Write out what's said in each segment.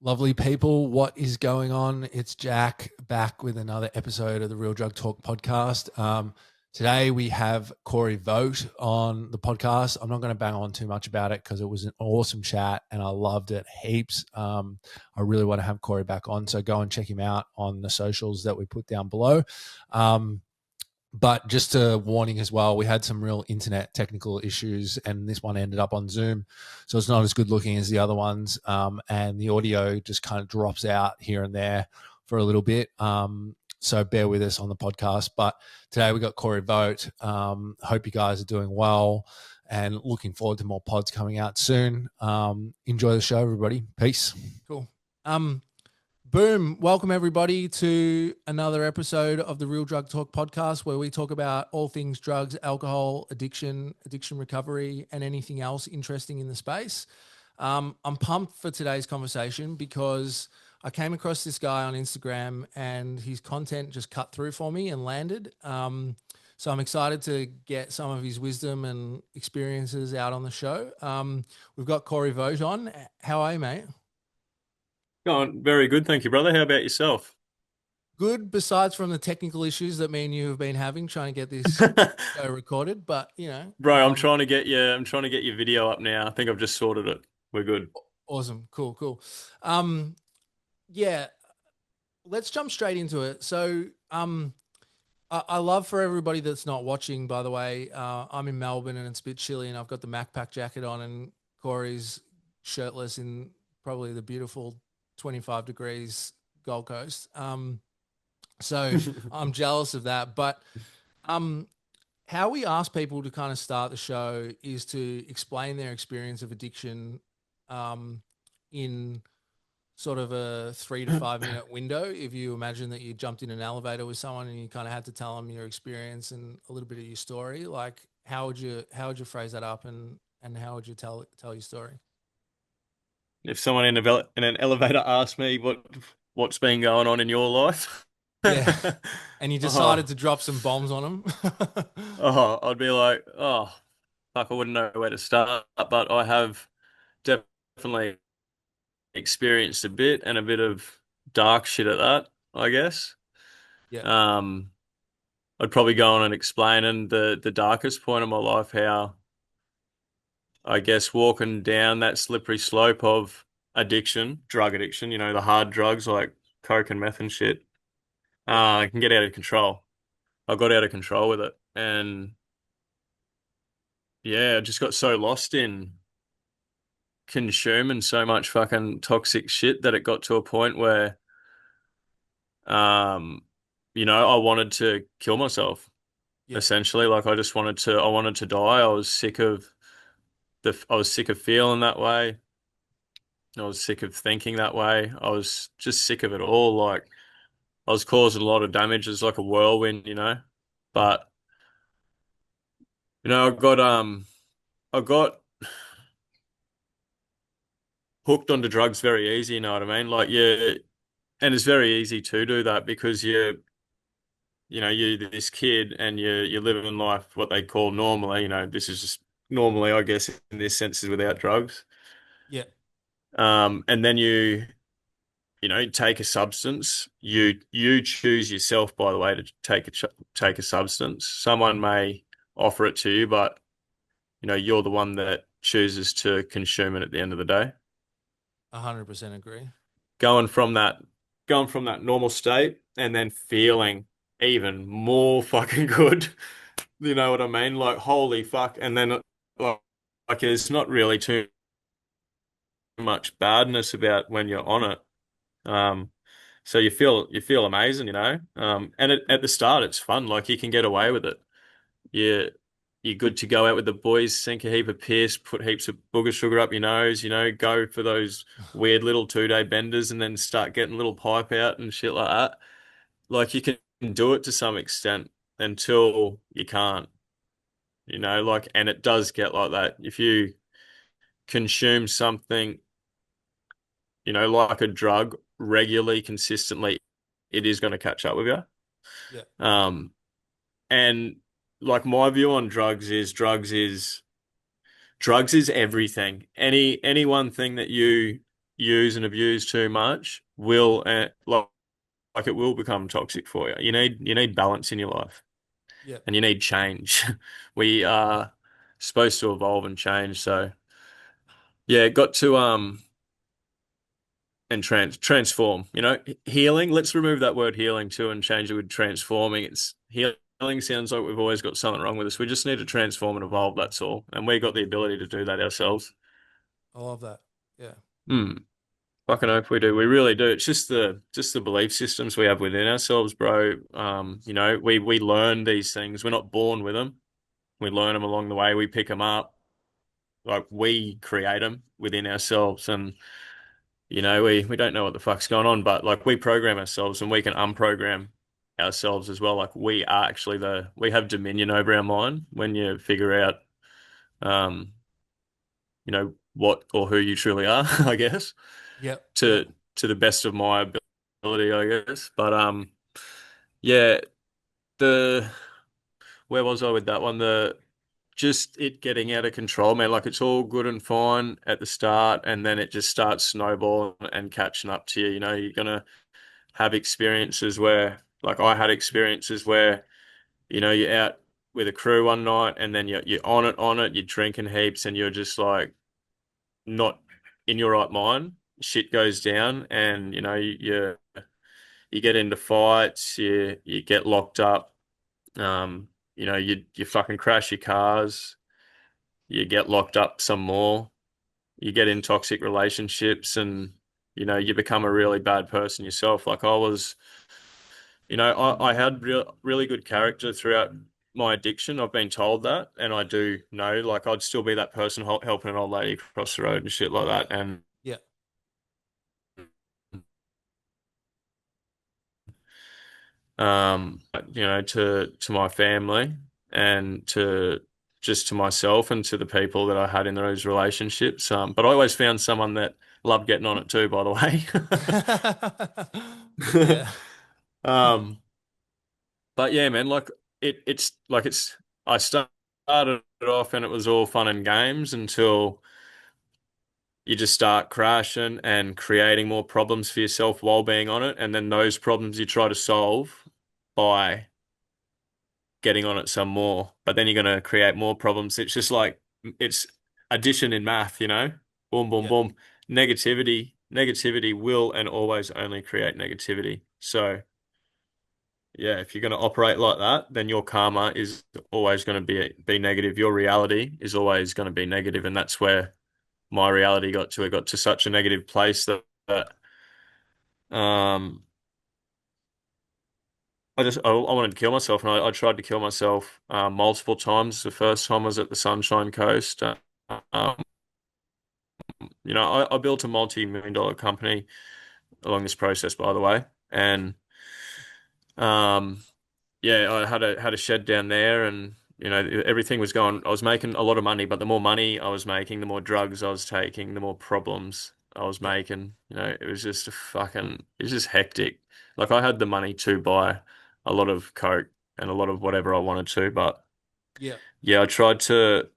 Lovely people, what is going on? It's Jack back with another episode of the Real Drug Talk podcast. Today we have Cory Vogt on the podcast. I'm not going to bang on too much about it because it was an awesome chat and I loved it heaps. I really want to have Cory back on, so go and check him out on the socials that we put down below. But just a warning as well, we had some real internet technical issues and this one ended up on Zoom. So it's not as good looking as the other ones. And the audio just kind of drops out here and there for a little bit. So bear with us on the podcast. But today we got Cory Vogt. Hope you guys are doing well and looking forward to more pods coming out soon. Enjoy the show, everybody. Peace. Cool. Boom. Welcome, everybody, to another episode of the Real Drug Talk podcast, where we talk about all things drugs, alcohol, addiction recovery, and anything else interesting in the space. I'm pumped for today's conversation because I came across this guy on Instagram and his content just cut through for me and landed. So I'm excited to get some of his wisdom and experiences out on the show. We've got Cory Vogt on. How are you, mate? Going very good, thank you, brother. How about yourself? Good, besides from the technical issues that me and you have been having trying to get this show recorded, but Bro, I'm trying to get your video up now. I think I've just sorted it. We're good. awesome, cool. Um, yeah, let's jump straight into it. So, I love, for everybody that's not watching, by the way, I'm in Melbourne and it's a bit chilly and I've got the MacPack jacket on and Cory's shirtless in probably the beautiful 25 degrees Gold Coast. So I'm jealous of that. But how we ask people to kind of start the show is to explain their experience of addiction in sort of a 3 to 5 minute window. If you imagine that you jumped in an elevator with someone and you kind of had to tell them your experience and a little bit of your story, like how would you phrase that up and how would you tell your story? If someone in an elevator asked me what's been going on in your life, Yeah. And you decided oh, to drop some bombs on them. I'd be like, oh, fuck, I wouldn't know where to start. But I have definitely experienced a bit and a bit of dark shit at that, I guess. Yeah. Um, I'd probably go on and explain in the darkest point of my life how I guess walking down that slippery slope of addiction, drug addiction, the hard drugs like coke and meth and shit, Yeah. can get out of control. I got out of control with it. And yeah, I just got so lost in consuming so much fucking toxic shit that it got to a point where, um, I wanted to kill myself, Yeah. essentially. Like I wanted to die. I was sick of feeling that way. I was sick of thinking that way. I was just sick of it all. Like I was causing a lot of damage. It's like a whirlwind. But I got hooked onto drugs very easy. You know what I mean? Like yeah, and it's very easy to do that because you're this kid and you're living life what they call normally. This is just normally, I guess, in this sense, is without drugs. Yeah. And then take a substance. You choose yourself, by the way, to take a substance. Someone may offer it to you, but you're the one that chooses to consume it at the end of the day. 100% agree. Going from that, going from that normal state and then feeling even more fucking good. You know what I mean? Like holy fuck. And then like there's not really too much badness about when you're on it. Um, so you feel amazing. And at the start it's fun, like you can get away with it. You you're good to go out with the boys, sink a heap of piss, put heaps of booger sugar up your nose, go for those weird little 2-day benders and then start getting a little pipe out and shit like that. Like you can do it to some extent until you can't, like, and it does get like that. If you consume something, like a drug regularly, consistently, it is going to catch up with you. Yeah. Um, and like my view on drugs is everything. Any one thing that use and abuse too much, like it will become toxic for you. You need balance in your life, Yep. and you need change. We are supposed to evolve and change. So yeah, got to and transform. Healing. Let's remove that word healing too and change it with transforming. It's healing sounds like we've always got something wrong with us. We just need to transform and evolve. That's all, and we got the ability to do that ourselves. I love that. Yeah. Hmm. Fucking hope we do. We really do. It's just the belief systems we have within ourselves, bro. We learn these things. We're not born with them. We learn them along the way. We pick them up. Like we create them within ourselves, and we don't know what the fuck's going on, but like we program ourselves, and we can unprogram ourselves as well. Like we are actually we have dominion over our mind when you figure out, um, what or who you truly are, I guess. Yep. to Yep. to the best of my ability, I guess. But yeah, the where was I with that one? The just it getting out of control, man. Like it's all good and fine at the start, and then it just starts snowballing and catching up to you. You're gonna have experiences where, like I had experiences where, you're out with a crew one night, and then you're on it, you're drinking heaps, and you're just like not in your right mind. Shit goes down, and you get into fights, you get locked up, you fucking crash your cars, you get locked up some more, you get in toxic relationships, and you become a really bad person yourself. Like I was, I had really good character throughout my addiction. I've been told that, and I do know, like I'd still be that person helping an old lady cross the road and shit like that, and Yep. to my family and to myself and to the people that I had in those relationships. But I always found someone that loved getting on it too, by the way. Yeah. Um, but yeah, man, like I started it off and it was all fun and games until you just start crashing and creating more problems for yourself while being on it, and then those problems you try to solve by getting on it some more, but then you're going to create more problems. It's just like it's addition in math, boom, boom, Yep. boom. Negativity will and always only create negativity. So, yeah, if you're going to operate like that, then your karma is always going to be negative. Your reality is always going to be negative, and that's where my reality got to. It got to such a negative place that um I wanted to kill myself, and I tried to kill myself multiple times. The first time was at the Sunshine Coast. Um, I built a multi-million-dollar company along this process, by the way, and um, yeah, I had a shed down there, and everything was going. I was making a lot of money, but the more money I was making, the more drugs I was taking, the more problems I was Yep. making. It was just it was just hectic. Like I had the money to buy a lot of coke and a lot of whatever I wanted to, but Yep. yeah, I tried to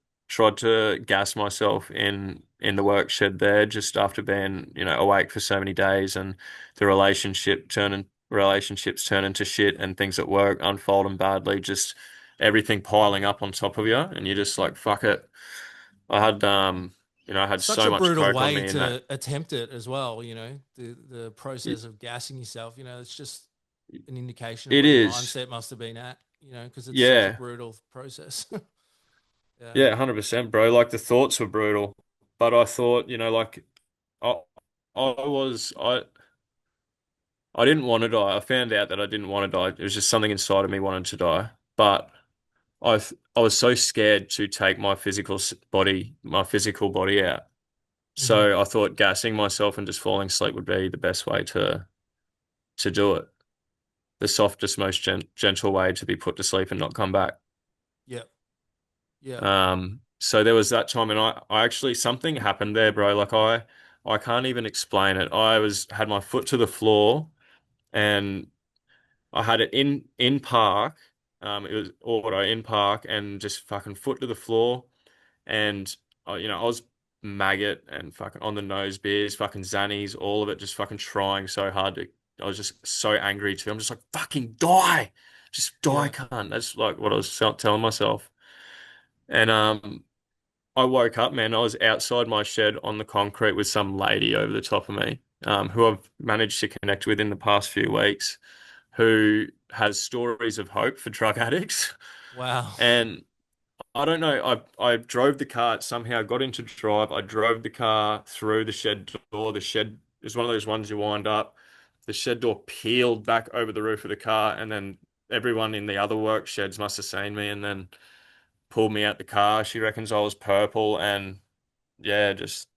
gas myself in the work shed there just after being, awake for so many days, and the relationships turn into shit, and things at work unfolding badly, just everything piling up on top of you, and you're just like, fuck it. I had I had Such so a much brutal coke on way me in that. to attempt it as well, the process of gassing yourself, it's just an indication of It what your is. mindset must have been at, because it's such a Yeah. brutal process. Yeah. Yeah, 100%, bro. Like the thoughts were brutal, but I thought, like I I was I didn't want to die. I found out that I didn't want to die. It was just something inside of me wanted to die. But I was so scared to take my physical body out. Hmm. So I thought gassing myself and just falling asleep would be the best way to do it. The softest, most gentle way to be put to sleep and not come back. Yep. Yep. So there was that time, and I actually something happened there, bro. Like I can't even explain it. Had my foot to the floor, and I had it in park. It was auto in park, and just fucking foot to the floor, and I was maggot and fucking on the nose beers, fucking Xannies, all of it, just fucking trying so hard to. I was just so angry too. I'm just like, fucking die, just die, Yeah. cunt. That's like what I was telling myself. And I woke up, man. I was outside my shed on the concrete with some lady over the top of me, who I've managed to connect with in the past few weeks, who has stories of hope for drug addicts. Wow. And I don't know. I drove the car. It somehow got into drive. I drove the car through the shed door. The shed is one of those ones you wind up. The shed door peeled back over the roof of the car, and then everyone in the other work sheds must have seen me and then pulled me out the car. She reckons I was purple, and yeah, just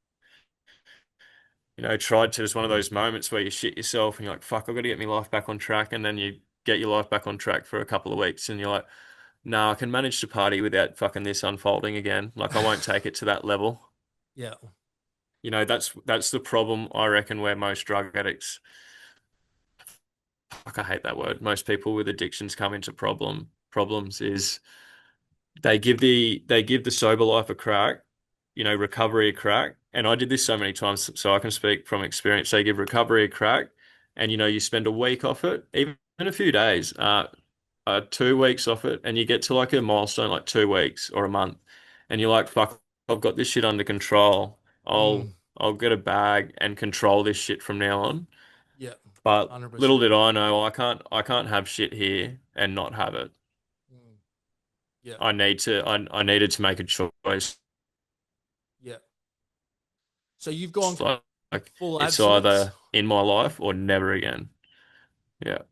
tried to. It's one of those moments where you shit yourself and you're like, "Fuck, I've got to get my life back on track," and then you get your life back on track for a couple of weeks, and you're like, no, I can manage to party without fucking this unfolding again. Like I won't take it to that level. Yeah. That's the problem I reckon where most drug addicts, fuck, I hate that word. Most people with addictions come into problems is they give the sober life a crack, recovery a crack. And I did this so many times, so I can speak from experience. They give recovery a crack, and you spend a week off it, even a few days. 2 weeks off it, and you get to like a milestone like 2 weeks or a month, and you're like, "Fuck, I've got this shit under control. I'll Mm. I'll get a bag and control this shit from now on." Yeah. But little 100%. did I know, I can't have shit here and not have it. Mm. Yeah. I needed to make a choice. Yeah. So you've gone Like full it's abstinence? either in my life or never again. Yeah.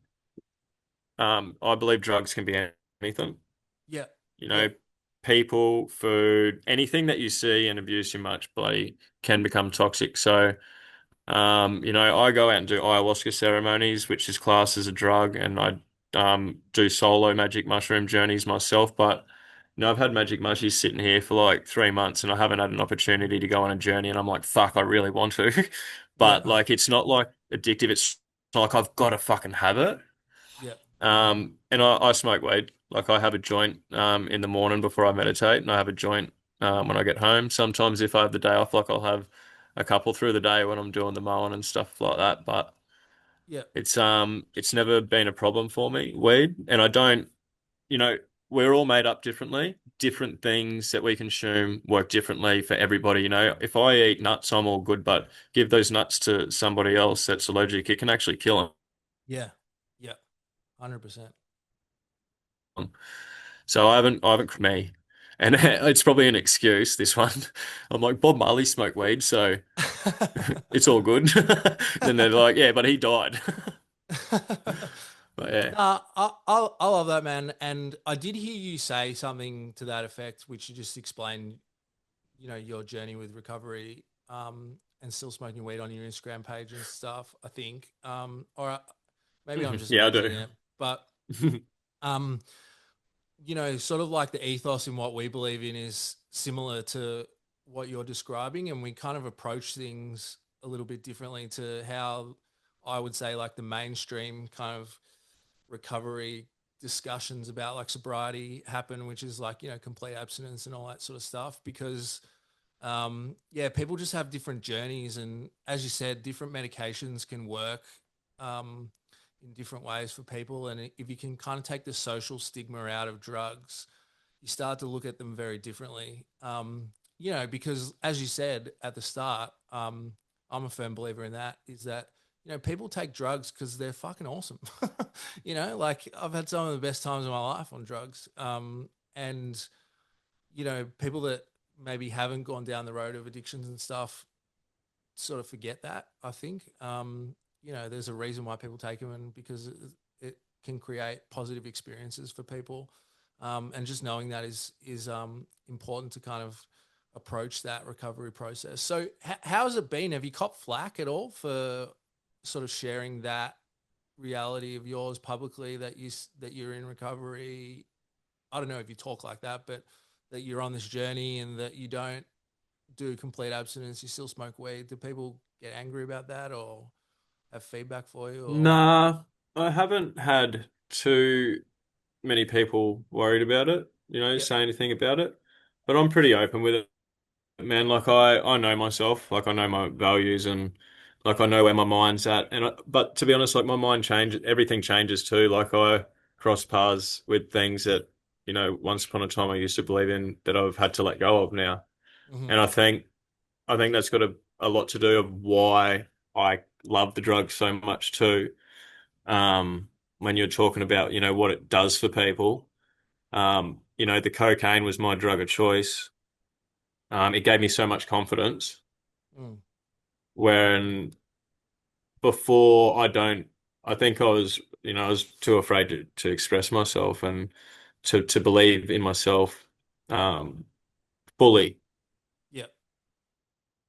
I believe drugs can be anything. Yeah. You Yeah. know, people, food, anything that you see and abuse too much, bloody can become toxic. So, I go out and do ayahuasca ceremonies, which is classed as a drug, and I do solo magic mushroom journeys myself. But I've had magic mushies sitting here for like 3 months, and I haven't had an opportunity to go on a journey. And I'm like, fuck, I really want to, Yeah. but like, it's not like addictive. It's like I've got to fucking have it. Yeah. And I smoke weed. Like I have a joint in the morning before I meditate, and I have a joint when I get home. Sometimes if I have the day off, like I'll have a couple through the day when I'm doing the mowing and stuff like that. But Yeah. it's never been a problem for me, weed. And I don't, you know, we're all made up differently. Different things that we consume work differently for everybody. If I eat nuts, I'm all good, but give those nuts to somebody else that's allergic, it can actually kill Yeah. Yeah. 100%. them. So I haven't me, and it's probably an excuse. This one, I'm like Bob Marley smoked weed, so it's all good. Then they're like, yeah, but he died. But yeah. Nah, I love that, man. And I did hear you say something to that effect, which you just explained, your journey with recovery, and still smoking weed on your Instagram page and stuff, I think. Or maybe I'm just Yeah, I imagining do. it. But, um, sort of like the ethos in what we believe in is similar to what you're describing. And we kind of approach things a little bit differently to how I would say like the mainstream kind of recovery discussions about like sobriety happen, which is like, complete abstinence and all that sort of stuff. Because yeah, people just have different journeys, and as you said, different medications can work um, in different ways for people. And if you can kind of take the social stigma out of drugs, you start to look at them very differently. Because as you said at the start, I'm a firm believer in that. Is that people take drugs because they're fucking awesome. Like I've had some of the best times of my life on drugs. And people that maybe haven't gone down the road of addictions and stuff sort of forget that. I think there's a reason why people take them, and because it can create positive experiences for people. And just knowing that is important to kind of approach that recovery process. So, how's it been? Have you copped flack at all for sort of sharing that reality of yours publicly, that you're in recovery? I don't know if you talk like that, but that you're on this journey and that you don't do complete abstinence, you still smoke weed. Do people get angry about that or have feedback for you? Or Nah, I haven't had too many people worried about it, yeah, say anything about it. But I'm pretty open with it. man. Like I know myself. Like I know my values and like I know where my mind's at. But to be honest, like my mind changes. Everything changes too. Like I cross paths with things that, once upon a time I used to believe in that I've had to let go of now. Mm-hmm. And I think that's got a lot to do of why I love the drug so much too. When you're talking about, what it does for people. The cocaine was my drug of choice. It gave me so much confidence. Mm. When before I think I was too afraid to express myself and to believe in myself um, fully. Yep.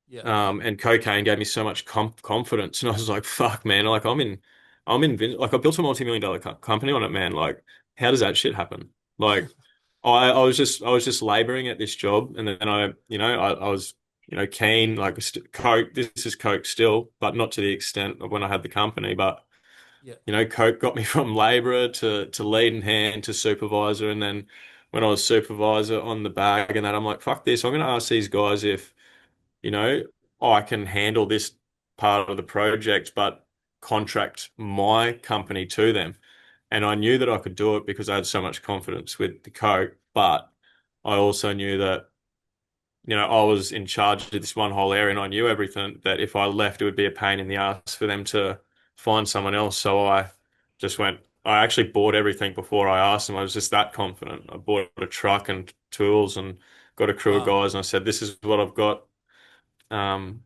Yep. And cocaine gave me so much confidence, and I was like, "Fuck, man! Like like I built a multi-million dollar company on it, man. Like, how does that shit happen? Like, I was just laboring at this job, and then I was keen like Coke. This is Coke still, but not to the extent of when I had the company. But Yep. Coke got me from laborer to lead hand to supervisor, and then when I was supervisor on the bag and that, I'm like, fuck this. I'm going to ask these guys if you know, I can handle this part of the project, but contract my company to them. And I knew that I could do it because I had so much confidence with the Coke, but I also knew that, I was in charge of this one whole area and I knew everything, that if I left, it would be a pain in the ass for them to find someone else. So I actually bought everything before I asked them. I was just that confident. I bought a truck and tools and got a crew of Wow. guys and I said, this is what I've got. Um,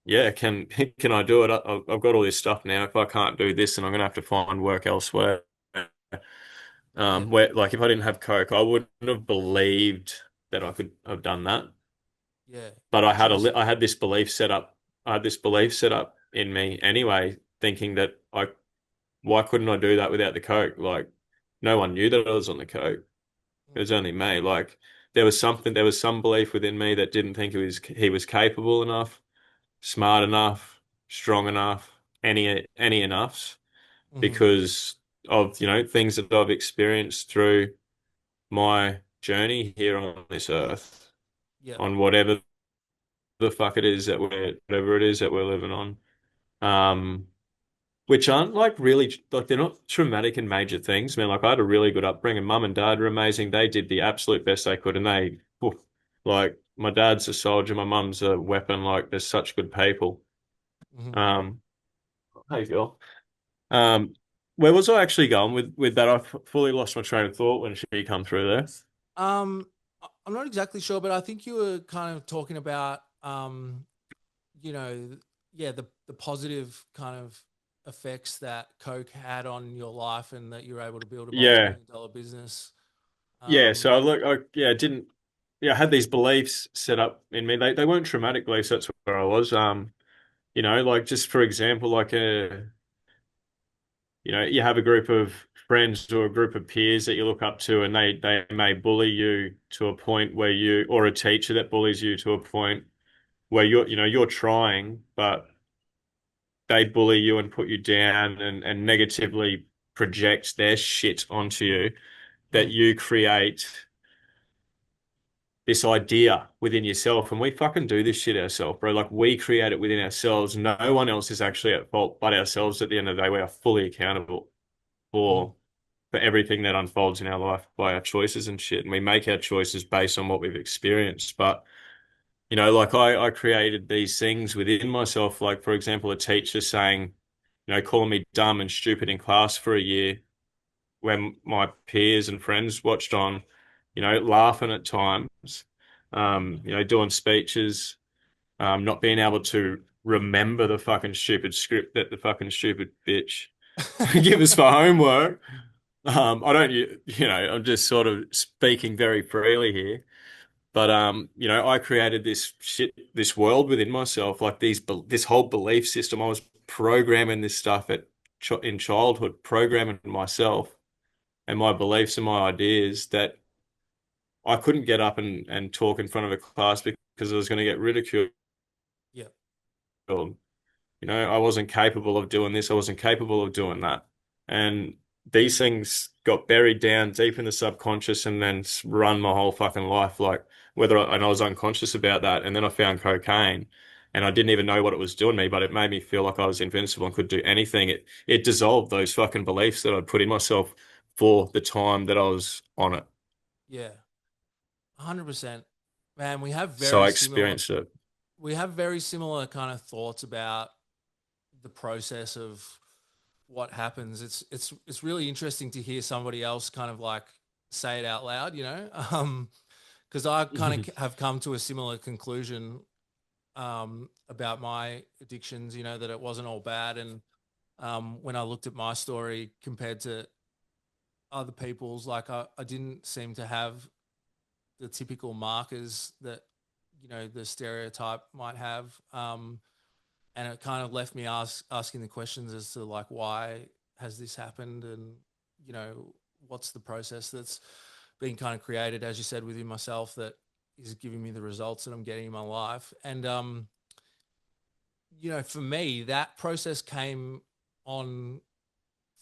yeah, can can I do it? I've got all this stuff now. If I can't do this, then I'm gonna have to find work elsewhere. Yep. Where like if I didn't have Coke, I wouldn't have believed that I could have done that. Yeah. But So it's I had this belief set up. I had this belief set up in me anyway, thinking that why couldn't I do that without the Coke? Like no one knew that I was on the Coke. It mm, was only me. Like there was some belief within me that didn't think he was capable enough, smart enough, strong enough, any enoughs mm-hmm. because of, things that I've experienced through my journey here on this earth, Yep. on whatever the fuck it is that whatever it is that we're living on. Um, which aren't like really like they're not traumatic and major things. Man, like I had a really good upbringing. Mum and dad were amazing. They did the absolute best they could, and like my dad's a soldier, my mum's a weapon. Like they're such good people. Mm-hmm. Um, hey girl. Um, where was I actually going with that? I fully lost my train of thought when she come through there. I'm not exactly sure, but I think you were kind of talking about you know, yeah, the positive kind of effects that Coke had on your life, and that you were able to build a Yeah, multi-million dollar business. yeah. So Um, I didn't. Yeah, I had these beliefs set up in me. They weren't traumatic beliefs. That's where I was. Like just for example, you have a group of friends or a group of peers that you look up to, and they may bully you to a point where or a teacher that bullies you to a point where you're trying, but they bully you and put you down and negatively project their shit onto you, that mm, you create this idea within yourself. And we fucking do this shit ourselves, bro. Like we create it within ourselves. No one else is actually at fault but ourselves. At the end of the day, we are fully accountable mm, for for everything that unfolds in our life by our choices and shit. And we make our choices based on what we've experienced. But like I created these things within myself, like for example, a teacher saying, calling me dumb and stupid in class for a year when my peers and friends watched on, laughing at times, doing speeches, not being able to remember the fucking stupid script that the fucking stupid bitch give us for homework. I don't, I'm just sort of speaking very freely here. But I created this world within myself, like this whole belief system. I was programming this stuff in childhood, programming myself and my beliefs and my ideas that I couldn't get up and talk in front of a class because I was going to get ridiculed. yeah. I wasn't capable of doing this. I wasn't capable of doing that. And these things got buried down deep in the subconscious and then run my whole fucking life. Like and I was unconscious about that. And then I found cocaine and I didn't even know what it was doing to me, but it made me feel like I was invincible and could do anything. It dissolved those fucking beliefs that I'd put in myself for the time that I was on it. Yeah, 100%. Man, we have So very I similar experienced it. kind of thoughts about the process of what happens. It's really interesting to hear somebody else kind of like say it out loud, you know? Because I kind of have come to a similar conclusion about my addictions, you know, that it wasn't all bad. And when I looked at my story compared to other people's, like I didn't seem to have the typical markers that, you know, the stereotype might have. And it kind of left me asking the questions as to like, why has this happened? And, you know, what's the process that's been kind of created, as you said, within myself that is giving me the results that I'm getting in my life. And, you know, for me, that process came on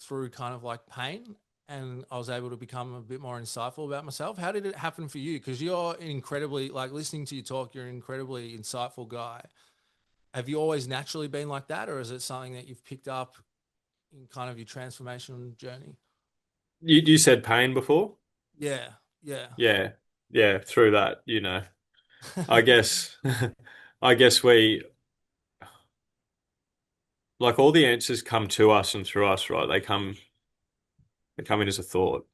through kind of like pain, and I was able to become a bit more insightful about myself. How did it happen for you? Because you're incredibly, like listening to you talk, you're an incredibly insightful guy. Have you always naturally been like that, or is it something that you've picked up in kind of your transformation journey? You said pain before? Yeah, yeah. Yeah. Yeah, through that, I guess I guess we like all the answers come to us and through us, right? They come in as a thought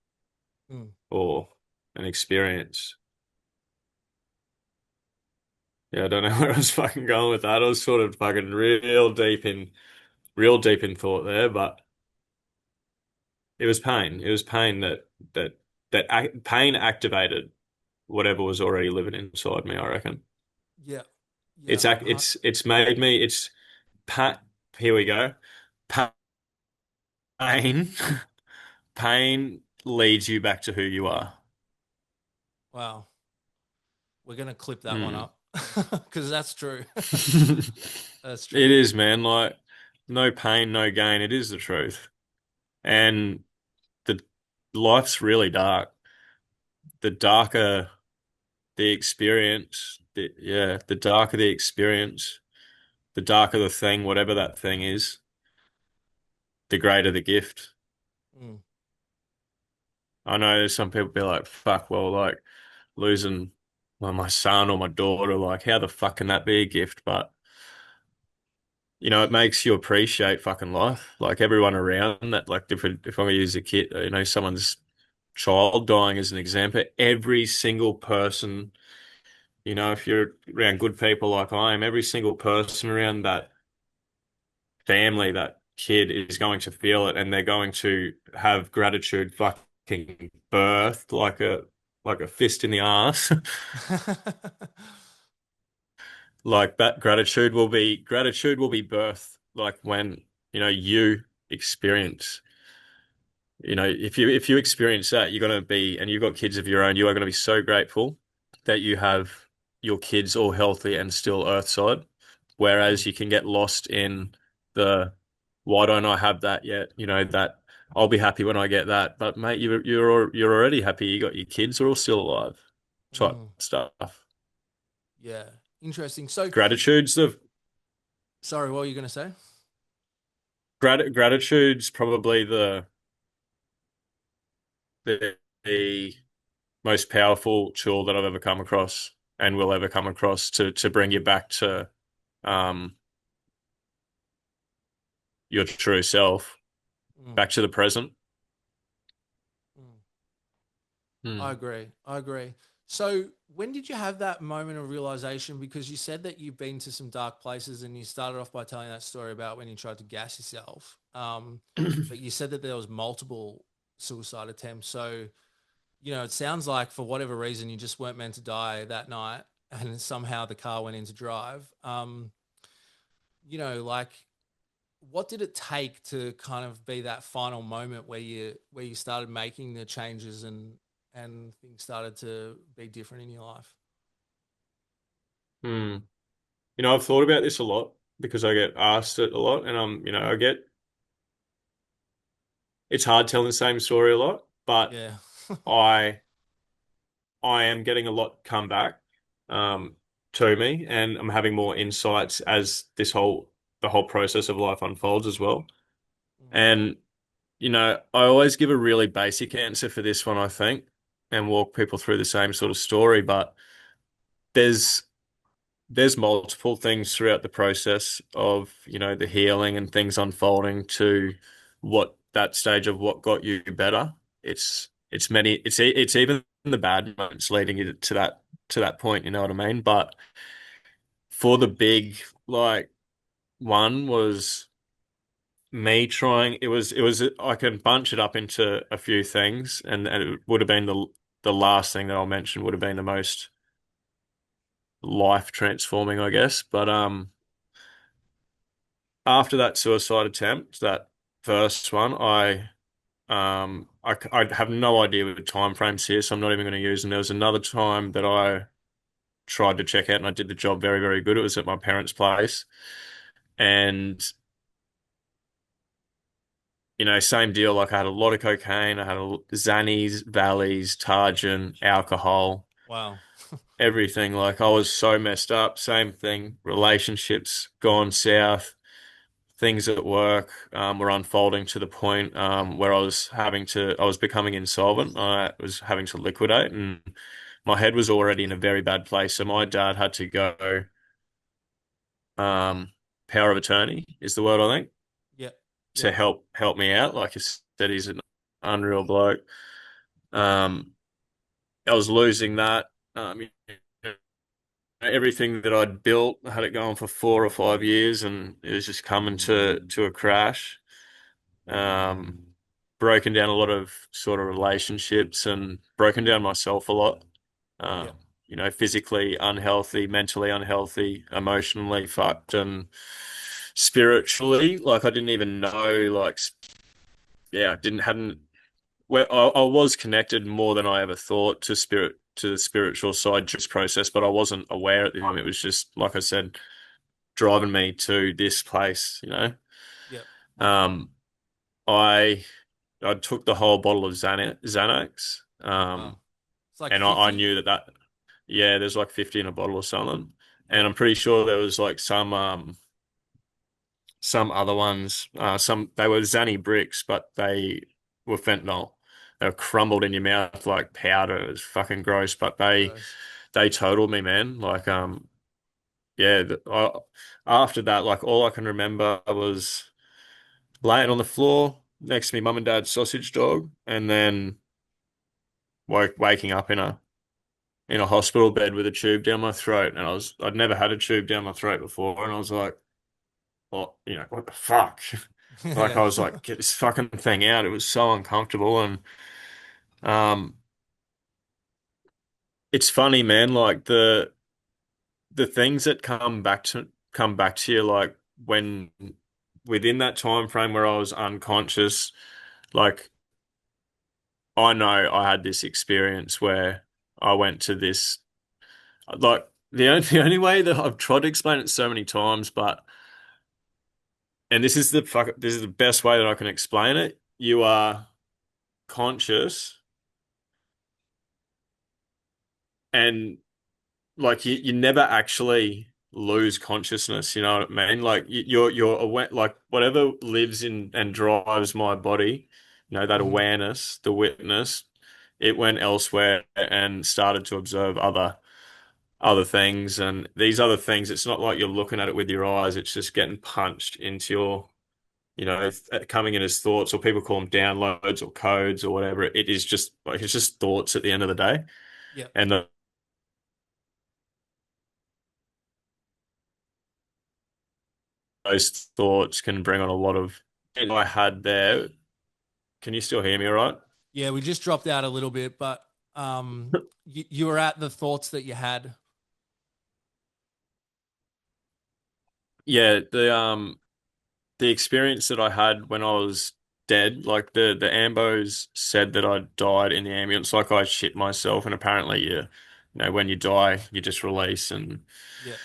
Mm, or an experience. Yeah, I don't know where I was fucking going with that. I was sort of fucking real deep in thought there, but it was pain. It was pain that pain activated whatever was already living inside me, I reckon. yeah, It's yeah. ac- it's made me it's pa here we go. Pain pain leads you back to who you are. Wow. We're gonna clip that one Mm. up because that's true. That's It true. is, man. Like, no pain, no gain. It is the truth. And the life's really dark. The darker the experience, the darker the experience, the darker the thing, whatever that thing is, the greater the gift. Mm. I know some people be like, fuck, well, like losing my son or my daughter, like, how the fuck can that be a gift? But it makes you appreciate fucking life. Like everyone around that, like if I'm gonna use a kid, someone's child dying as an example, every single person, if you're around good people like I am, every single person around that family, that kid is going to feel it and they're going to have gratitude fucking birthed like a fist in the ass. Like that gratitude will be birthed like when you experience if you experience that, you're going to be, and you've got kids of your own, you are going to be so grateful that you have your kids all healthy and still earthside. Whereas Mm. you can get lost in the why don't I have that yet? That I'll be happy when I get that. But mate, you're already happy. You got your kids are all still alive, type Mm. stuff. Yeah. Interesting. So, Gratitude's the sorry, what were you going to say? gratitude's probably the most powerful tool that I've ever come across and will ever come across to bring you back to um your true self, Mm. back to the present. Mm. I Hmm. agree. I agree. So, when did you have that moment of realization? Because you said that you've been to some dark places, and you started off by telling that story about when you tried to gas yourself. But you said that there was multiple suicide attempts. So, you know, it sounds like for whatever reason you just weren't meant to die that night, and somehow the car went into drive. You know, like what did it take to kind of be that final moment where you started making the changes and things started to be different in your life? Hmm. I've thought about this a lot because I get asked it a lot, and I get it's hard telling the same story a lot, but Yeah. I I am getting a lot come back um, to me, and I'm having more insights as the whole process of life unfolds as well. Mm. And I always give a really basic answer for this one, I think, and walk people through the same sort of story, but there's there's multiple things throughout the process of, the healing and things unfolding to what that stage of what got you better. It's even the bad moments leading you to that point, you know what I mean? But for the big like one was me trying it was I can bunch it up into a few things, and it would have been the last thing that I'll mention would have been the most life transforming, I guess. But after that suicide attempt, that first one, I have no idea with time frames here, so I'm not even going to use them. There was another time that I tried to check out and I did the job very, very good. It was at my parents' place. And, same deal. Like I had a lot of cocaine, I had Xannies, Valleys, Targin, alcohol, Wow. everything. Like I was so messed up. Same thing. Relationships gone south. Things at work were unfolding to the point where I was becoming insolvent. I was having to liquidate, and my head was already in a very bad place. So my dad had to go, power of attorney is the word, I think, Yep. to Yep. help me out. Like I said, he's an unreal bloke. Um, I was losing that. Everything that I'd built, I had it going for 4 or 5 years, and it was just coming to a crash. um, Broken down a lot of sort of relationships and broken down myself a lot. Um, Yep. Physically unhealthy, mentally unhealthy, emotionally fucked, and spiritually, like I didn't even know, like, yeah, I didn't hadn't. Well, I was connected more than I ever thought to the spiritual side just process, but I wasn't aware at the time. It was just like I said, driving me to this place. Yep. Um, I I took the whole bottle of Xanax, Wow. It's like and I 50. knew that yeah, there's like 50 in a bottle or something, and Yep. I'm pretty sure there was like some other ones, some they were Xanny bricks, but they were fentanyl. They were crumbled in your mouth like powder. It was fucking gross, but Gross. they totaled me, man. Like yeah, after that, like all I can remember was laying on the floor next to me, mum and dad's sausage dog, and then waking up in a hospital bed with a tube down my throat, and I'd never had a tube down my throat before, and I was like, what the fuck? Like Yeah. I was like, get this fucking thing out. It was so uncomfortable, and um, it's funny, man. Like the things that come back to you, like when within that time frame where I was unconscious, like I know I had this experience where I went to this. Like the only way that I've tried to explain it so many times, but and this is the best way that I can explain it. You are conscious, and like you never actually lose consciousness, you know what I mean? Like you're aware, like whatever lives in and drives my body, that Hmm. awareness, the witness, it went elsewhere and started to observe other things. And these other things, it's not like you're looking at it with your eyes, it's just getting punched into your, coming in as thoughts, or people call them downloads or codes or whatever. It is just like it's just thoughts at the end of the day. Yep. And those thoughts can bring on a lot of I had there. Can you still hear me all right? Yeah, we just dropped out a little bit, but you were at the thoughts that you had. Yeah, the experience that I had when I was dead, like the ambos said that I died in the ambulance, like I shit myself, and apparently when you die, you just release Yep.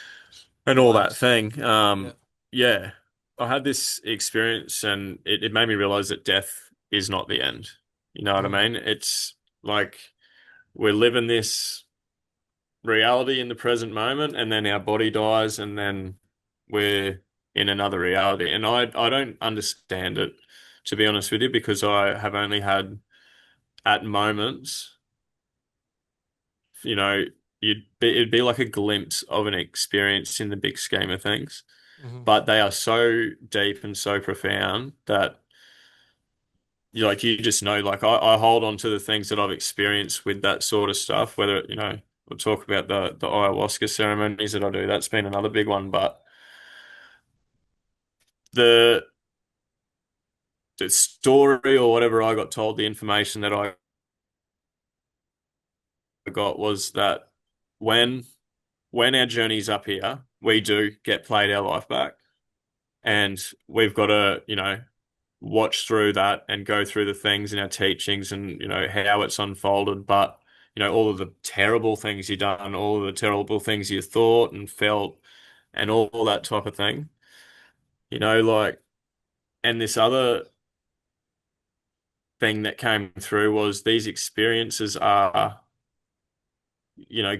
and all that Relax. thing. Yep. Yeah, I had this experience, and it made me realize that death. is not the end. You know what I Mm. mean? It's like we're living this reality in the present moment, and then our body dies, and then we're in another reality. And I don't understand it, to be honest with you, because I have only had at moments, you know, it'd be like a glimpse of an experience in the big scheme of things. Hmm. But they are so deep and so profound that you just know, like I hold on to the things that I've experienced with that sort of stuff, whether, we'll talk about the ayahuasca ceremonies that I do. That's been another big one. But the the story or whatever I got told, the information that I got was that when when our journey's up here, we do get played our life back. Yeah. And we've got to, watch through that and go through the things in our teachings and, how it's unfolded. But, all of the terrible things you've done, all of the terrible things you thought and felt, and all that type of thing, like, and this other thing that came through was these experiences are,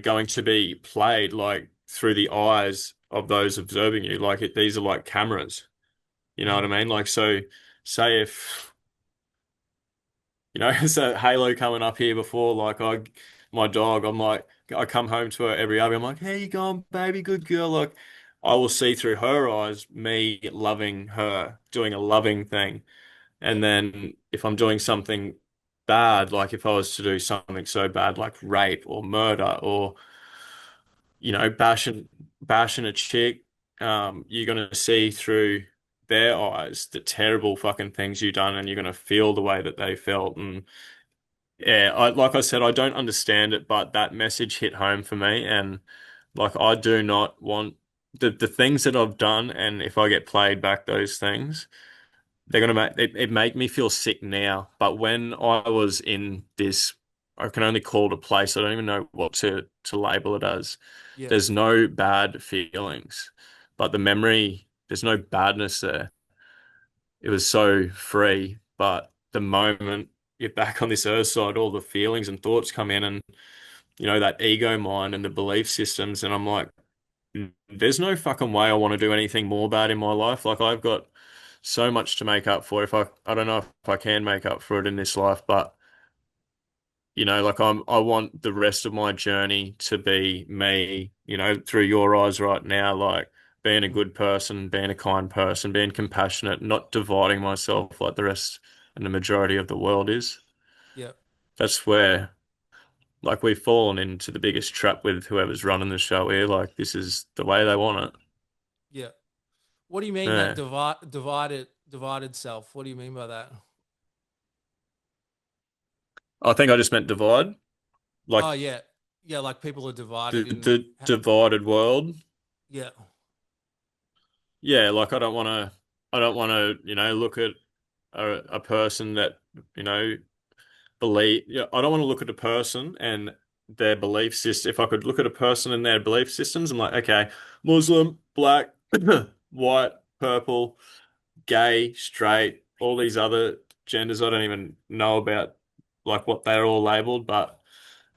going to be played like through the eyes of those observing you. Like these are like cameras. You know what I Hmm. mean? Like, so say if, it's a halo coming up here before, like my dog, I'm like, I come home to her every other, I'm like, how you going, baby? Good girl. Like, I will see through her eyes, me loving her, doing a loving thing. Yeah. And then if I'm doing something bad, like if I was to do something so bad, like rape or murder or, bashing a chick, you're gonna see through their eyes the terrible fucking things you've done, and you're gonna feel the way that they felt. And yeah, like I said, I don't understand it, but that message hit home for me, and like I do not want the things that I've done, and if I get played back those things, they're gonna it make me feel sick now. But when I was in this, I can only call it a place. I don't even know what to label it as. Yeah. There's no bad feelings, but the memory, there's no badness there. It was so free, but the moment you're back on this earth side, all the feelings and thoughts come in, and that ego mind and the belief systems, and I'm like, There's no fucking way I want to do anything more bad in my life. Like I've got so much to make up for. If I don't know if I can make up for it in this life, but like I want the rest of my journey to be me, through your eyes right now, like being a Mm. good person, being a kind person, being compassionate, not dividing myself like the rest and the majority of the world is. Yeah. That's where like we've fallen into the biggest trap with whoever's running the show here. Like this is the way they want it. Yeah. What do you mean that Yeah. divided self? What do you mean by that? I think I just meant divide. Like Oh yeah. Yeah, like people are the divided in the divided world. yeah. Yeah, like I don't want to, look at a person that, you know, I don't want to look at a person and their belief system. If I could look at a person and their belief systems, I'm like, okay, Muslim, black, white, purple, gay, straight, all these other genders I don't even know about, like what they're all labeled, but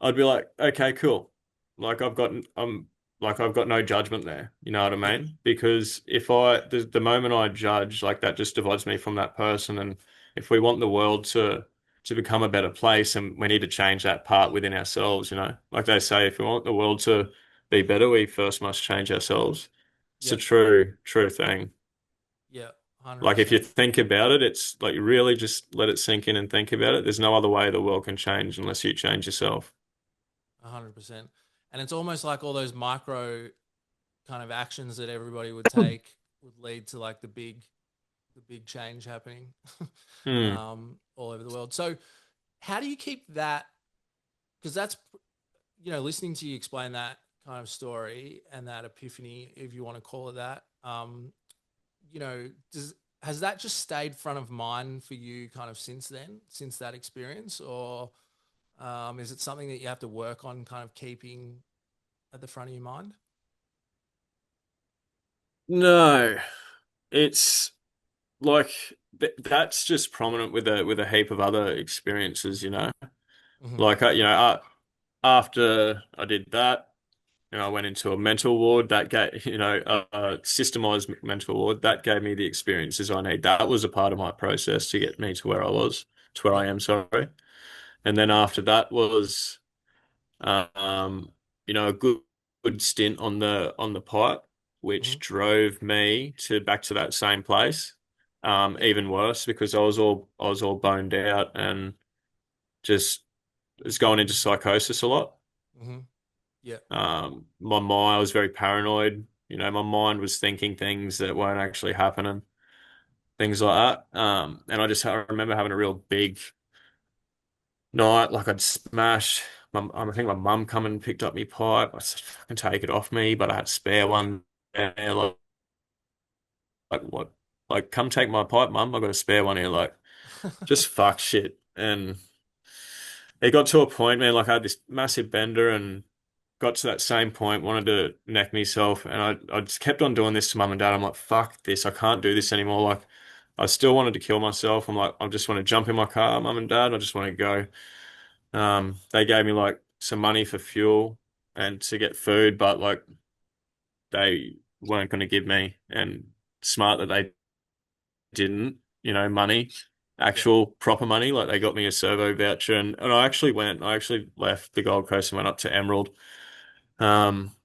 I'd be like, okay, cool. Like I've got no judgment there. You know what I Yeah. mean? Because if the moment I judge, like that just divides me from that person. And if we want the world to become a better place, and we need to change that part within ourselves, like they say, if we want the world to be better, we first must change ourselves. It's a Yeah. true thing. Yeah. Like if you 100%. think about it, it's like you really just let it sink in and think about it. There's no other way the world can change unless you change yourself. 100%. And it's almost like all those micro kind of actions that everybody would take would lead to like the big change happening Hmm. all over the world. So how do you keep that? Because that's listening to you explain that kind of story and that epiphany, if you want to call it that. Does has that just stayed front of mind for you kind of since then, since that experience, or is it something that you have to work on, kind of keeping at the front of your mind? No, it's like that's just prominent with a heap of other experiences, Hmm. Like after I did that, I went into a mental ward that gave, a systemized mental ward that gave me the experiences I need. That was a part of my process to get me to where I was, to where I Yep. am, sorry. And then after that was, um, a good stint on the pipe, Hmm. which drove me to back to that same place. Yep. Even worse because I was all boned out and just was going into psychosis a lot. Hmm. Yep. My mind, I was very paranoid. My mind was thinking things that weren't actually happening, things like that. And I remember having a real big night, like I'd smashed. I think my mum come and picked up my pipe. I said, "Fucking take it off me," but I had spare one there. Like what? Like, come take my pipe, mum. I got a spare one here. Like, just fuck shit. And it got to a point, man. Like I had this massive bender and got to that same point, wanted to neck myself, and I just kept on doing this to mum and dad. I'm like, fuck this, I can't do this anymore. Like, I still wanted to kill myself. I'm like, I just want to jump in my car, mum and dad. I just want to go. They gave me like some money for fuel and to get food, but like they weren't going to give me, and smart that they didn't, money, Yep. actual proper money. Like they got me a servo voucher, and I actually left the Gold Coast and went up to Emerald. Um,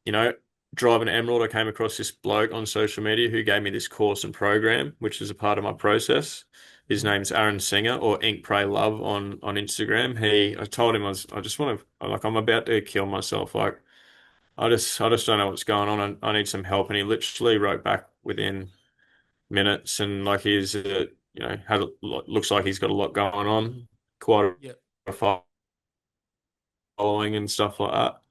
you know, driving to Emerald, I came across this bloke on social media who gave me this course and program, which is a part of my process. His Hmm. name's Aaron Singer, or Ink Pray Love on Instagram. I told him I just want to, like, I'm about to kill myself. Like, I just don't know what's going on. I need some help. And he literally wrote back within minutes, and like had looks like he's got a lot going on, quite Yep. a following and stuff like that.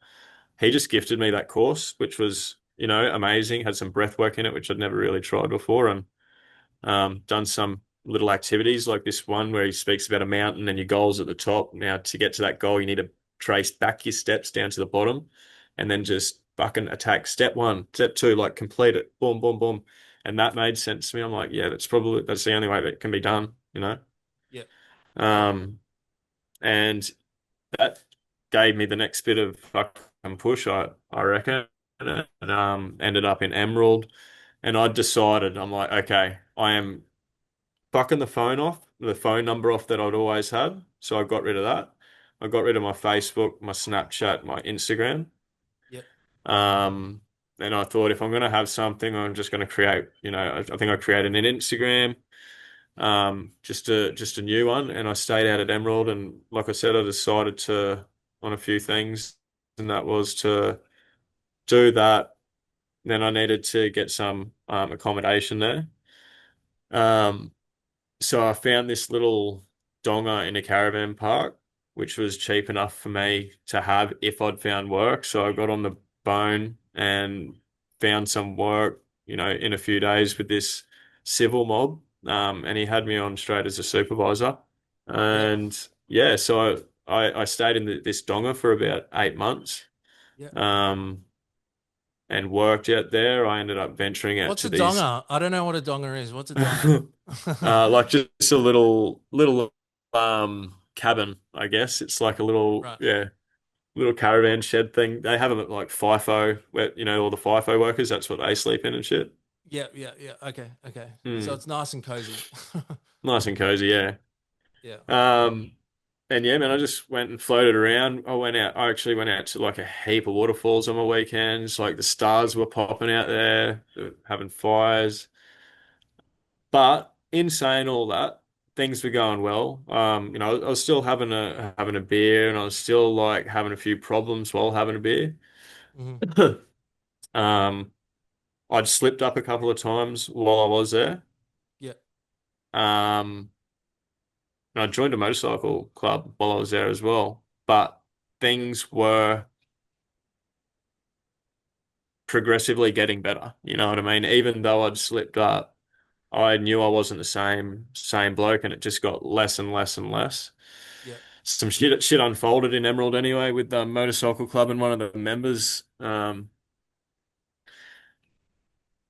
He just gifted me that course, which was, amazing. Had some breath work in it, which I'd never really tried before, and done some little activities like this one where he speaks about a mountain and your goals at the top. Now, to get to that goal, you need to trace back your steps down to the bottom, and then just fucking attack step one, step two, like complete it, boom, boom, boom. And that made sense to me. I'm like, yeah, that's the only way that it can be done. Yep. Yep. Um, and that gave me the next bit of fucking push, I reckon. And ended up in Emerald. And I decided, I'm like, okay, I am fucking the phone number off that I'd always had. So I got rid of that. I got rid of my Facebook, my Snapchat, my Instagram. Yep. Um, and I thought if I'm going to have something, I'm just going to create, I think I created an Instagram, just a new one. And I stayed out at Emerald. And like I said, I decided on a few things, and that was to do that. Then I needed to get some accommodation there. Um, So I found this little donger in a caravan park, which was cheap enough for me to have if I'd found work. So I got on the bone and found some work, in a few days with this civil mob. And he had me on straight as a supervisor. Yep. And yeah, so I stayed in this donger for about 8 months. Yep. Um, and worked out there. I ended up venturing out What's to a these donger? I don't know what a donger is. What's a donger? like just a little cabin, I guess. It's like a little, Right. yeah, little caravan shed thing. They have them at like FIFO, where all the FIFO workers, that's what they sleep in and shit. Yeah. Yeah. Yeah. Okay. Okay. So Hmm. it's nice and cozy. Nice and cozy, yeah. Yeah. Um and yeah, man, I just went and floated around. I actually went out to like a heap of waterfalls on my weekends. Like the stars were popping out there, having fires. But in saying all that, things were going well. I was still having a beer, and I was still like having a few problems while having a beer. Hmm. Um, I'd slipped up a couple of times while I was there. Yeah. Um, and I joined a motorcycle club while I was there as well. But Yeah. things were progressively getting better. You know what I mean? Even though I'd slipped up, I knew I wasn't the same bloke, and it just got less and less and less. Yeah. Some shit unfolded in Emerald anyway with the motorcycle club, and one of the members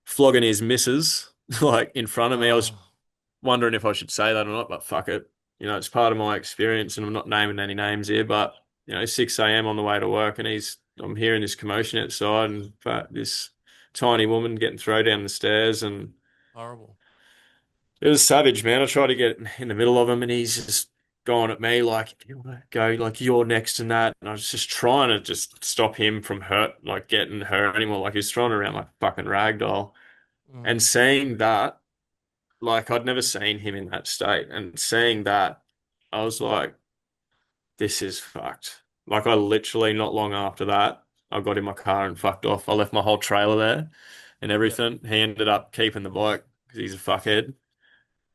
flogging his missus. like in front of me. I was Oh, wondering if I should say that or not, but fuck it. It's part of my experience, and I'm not naming any names here, but 6 a.m. on the way to work, and I'm hearing this commotion outside, and this tiny woman getting thrown down the stairs, and horrible. it was savage, man. I tried to get in the middle of him, and he's just going at me like, "If you want to go, like you're next and that." And I was just trying to just stop him from getting hurt anymore. Like he was throwing around like fucking rag doll. Mm, And seeing that, like I'd never seen him in that state, and seeing that, I was like, "This is fucked." Like I literally, not long after that, I got in my car and fucked off. I left my whole trailer there and yep, everything. He ended up keeping the bike because he's a fuckhead.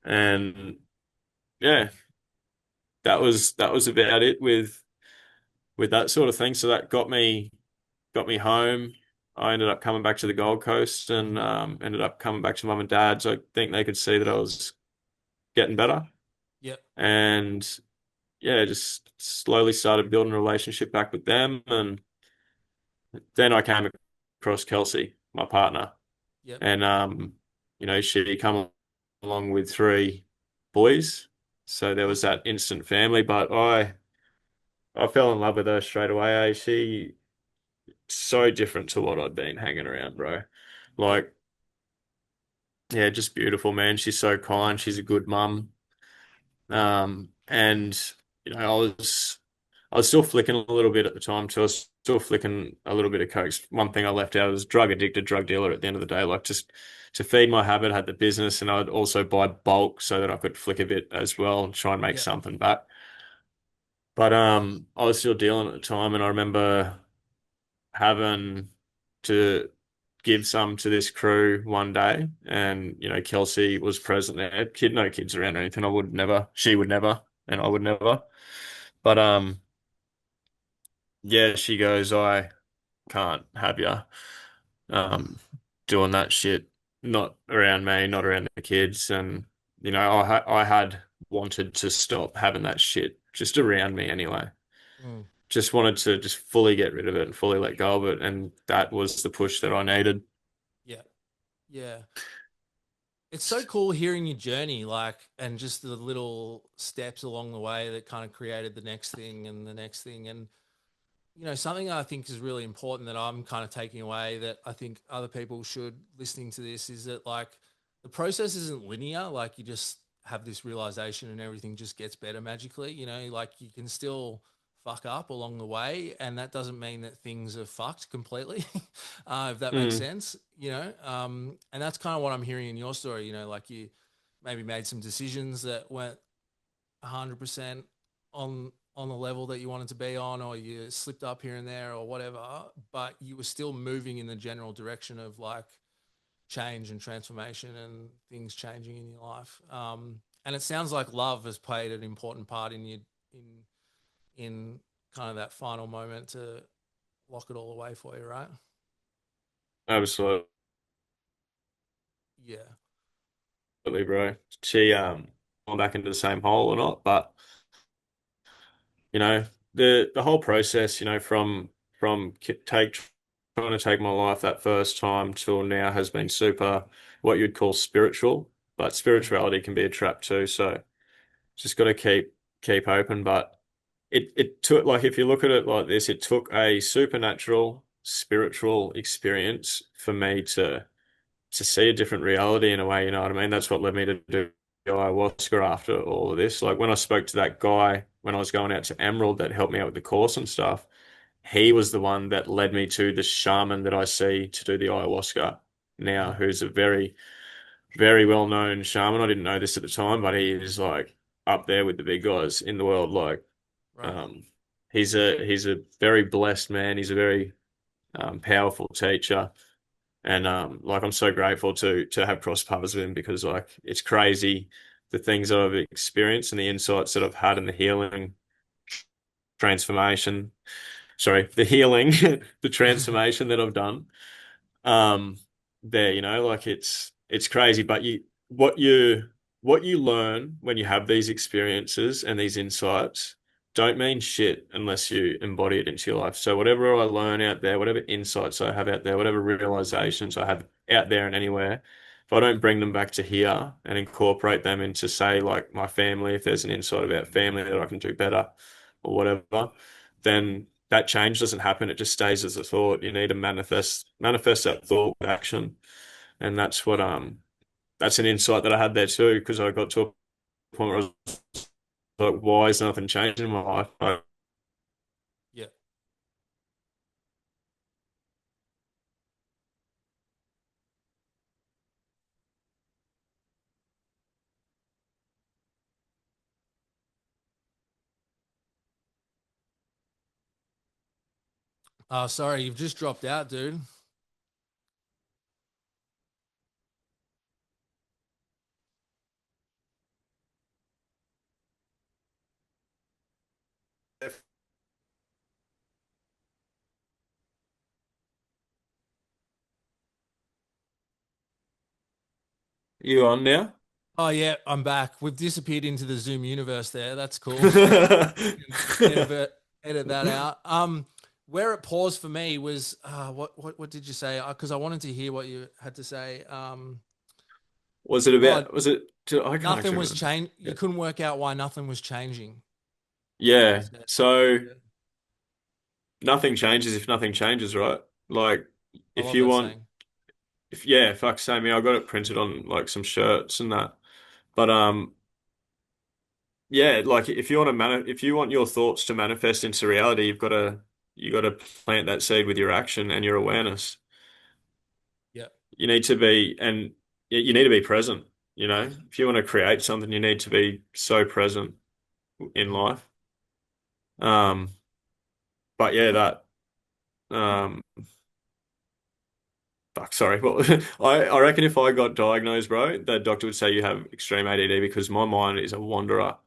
And yeah, that was about it with that sort of thing. So that got me home. I ended up coming back to the Gold Coast and ended up coming back to mum and dad's. I think they could see that I was getting better, yep, and yeah, just slowly started building a relationship back with them. And then I came across Kelsey, my partner, yep. and she come along with three boys. So there was Awesome. that instant family, but I fell in love with her straight away. She so different to what I'd been hanging around, bro. Yep. Like, yeah, just beautiful, man. She's so kind. She's a good mum. And I was still flicking a little bit at the time too. I was still flicking a little bit of coke. One thing I left out was drug addicted, drug dealer at the end of the day. Like just to feed my habit, I had the business, and I'd also buy bulk so that I could flick a bit as well and try and make Yep. something back. But I was still dealing at the time, and I remember having to give some to this crew one day, and Kelsey was present there. No kids around or anything. I would never. She would never, and I would never. But yeah, she goes, I can't have you um doing that shit. Not around me, not around the kids, and I had wanted to stop having that shit just around me anyway. Mm, Just wanted to just fully get rid of it and fully let go of it, and that was the push that I needed. yeah. Yeah. It's so cool hearing your journey, like, and just the little steps along the way that kind of created the next thing and the next thing. And something I think is really important that I'm kind of taking away that I think other people should listening to this is that like the process isn't linear. Like you just have this realization and everything just gets better magically. Like you can still fuck up along the way, and that doesn't mean that things are fucked completely. If that makes Mm, sense. And that's kind of what I'm hearing in your story. Like you maybe made some decisions that weren't 100% on the level that you wanted to be on, or you slipped up here and there or whatever, but you were still moving in the general direction of like change and transformation and things changing in your life. And it sounds like love has played an important part in you in kind of that final moment to lock it all away for you, right? absolutely, Yeah. bro. She gone back into the same hole or not, but you know, the whole process, from trying to take my life that first time till now has been super what you'd call spiritual, but Mm, spirituality can be a trap too. So just got to keep open. But it took, like, if you look at it like this, it took a supernatural spiritual experience for me to see a different reality in a way, you know what I mean? That's what led me to do ayahuasca after all of this. Like when I spoke to that guy when I was going out to Emerald that helped me out with the course and stuff, he was the one that led me to the shaman that I see to do the ayahuasca now, mm, who's a very, very well-known shaman. I didn't know this at the time, but he is like up there with the big guys in the world. Like, right. um, he's a very blessed man. He's a very powerful teacher. And like I'm so grateful to have crossed paths with him because like it's crazy the things that I've experienced and the insights that I've had and the healing transformation. Sorry, the healing, the transformation that I've done. Um, there, like it's crazy, but what you learn when you have these experiences and these insights don't mean shit unless you embody it into your life. So whatever I learn out there, whatever insights I have out there, whatever realizations I have out there and anywhere, if I don't bring them back to here and incorporate them into, say, like my family, if there's an insight about family that I can do better or whatever, then that change doesn't happen. It just stays as a thought. You need to manifest that thought with action. And that's an insight that I had there too, because I got to a point where I was like, why is nothing changing in my life? Yeah. Oh, sorry, you've just dropped out, dude. You on now? Oh yeah, I'm back. We've disappeared into the Zoom universe there. That's cool. Edit that out. Where it paused for me was what did you say? Because I wanted to hear what you had to say. Was it Oh, about, was it, I can't nothing actually was remember. changed. Yeah. You couldn't work out why nothing was changing. You Yeah. said. So Yeah. nothing changes if nothing changes, right? Like I if love you that want, saying. if yeah, fuck, same here. I got it printed on like some shirts and that. But yeah, like if you want to if you want your thoughts to manifest into reality, you got to plant that seed with your action and your awareness. Yeah. You need to be and you need to be present, you know? If you want to create something, you need to be so present in Mm. life. Um, but yeah, that fuck, sorry. Well, I reckon if I got diagnosed, bro, the doctor would say you have extreme ADD because my mind is a wanderer.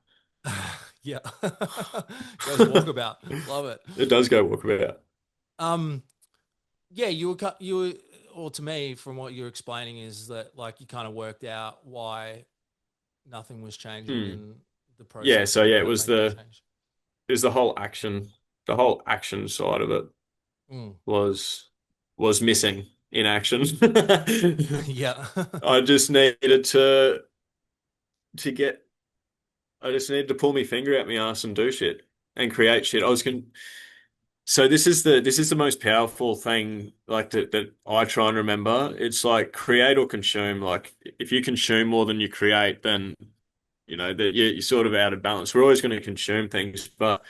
Yeah. Goes walkabout. Love it. It does go walkabout. Um, yeah, you were, or to me, from what you're explaining, is that like you kind of worked out why nothing was changing Hmm. and the Yeah, process so of yeah, how to make that change. it was the whole action side of it Mm. was missing in action. Yeah. I just needed to get I just needed to pull my finger out my ass and do shit and create shit. So this is the most powerful thing like that I try and remember. It's like create or consume. Like if you consume more than you create, then you know that you're sort of out of balance. We're always going to consume things, but